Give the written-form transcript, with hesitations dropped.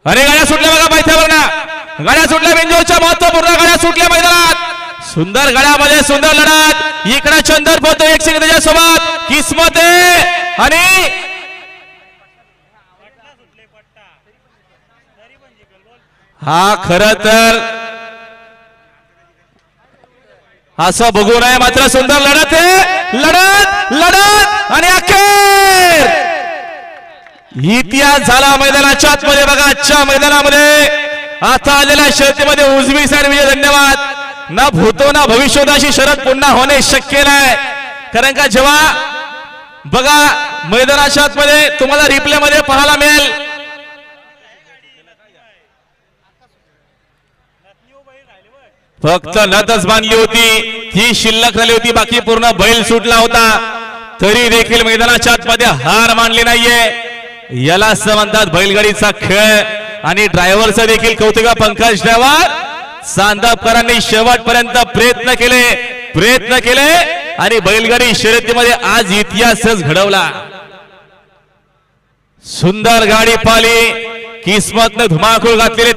अरे गाड्या सुटल्या बघा पायथ्यावर ना, गाड्या सुटल्या बिंजोरच्या महत्वपूर्ण गाड्या सुटल्या मैदानात। सुंदर गाड्यामध्ये सुंदर लढत, इकडे चंदर पोहतो एक सिंग त्याच्या सोबत किस्मत आहे आणि हा खरं तर असं बघू नये, मात्र सुंदर लढत आहे, लढत लढत आणि अखेर इतिहास झाला मैदानाच्या आतमध्ये बघा। आजच्या मैदानामध्ये आता आलेल्या शर्यतीमध्ये उजवी साईड विजय। धन्यवाद। ना भूतो ना भविष्योत अशी शरद पुन्हा होणे शक्य नाही, कारण का जेव्हा बघा मैदानाच्या आतमध्ये तुम्हाला रिप्ले मध्ये पाहायला मिळेल फक्त नतच बांधली होती, ती शिल्लक राहिली होती, बाकी पूर्ण बैल सुटला होता, तरी देखील मैदानाच्या आतमध्ये हार मानली नाहीये। याला असं म्हणतात बैलगाडीचा खेळ। आणि ड्रायव्हरचं देखील कौतुक, पंकज ड्रायव्हर चांदपकरांनी शेवटपर्यंत प्रयत्न केले आणि बैलगाडी शर्यतीमध्ये आज इतिहासच घडवला। सुंदर गाडी पाली, किस्मतने धुमाकूळ घातलेले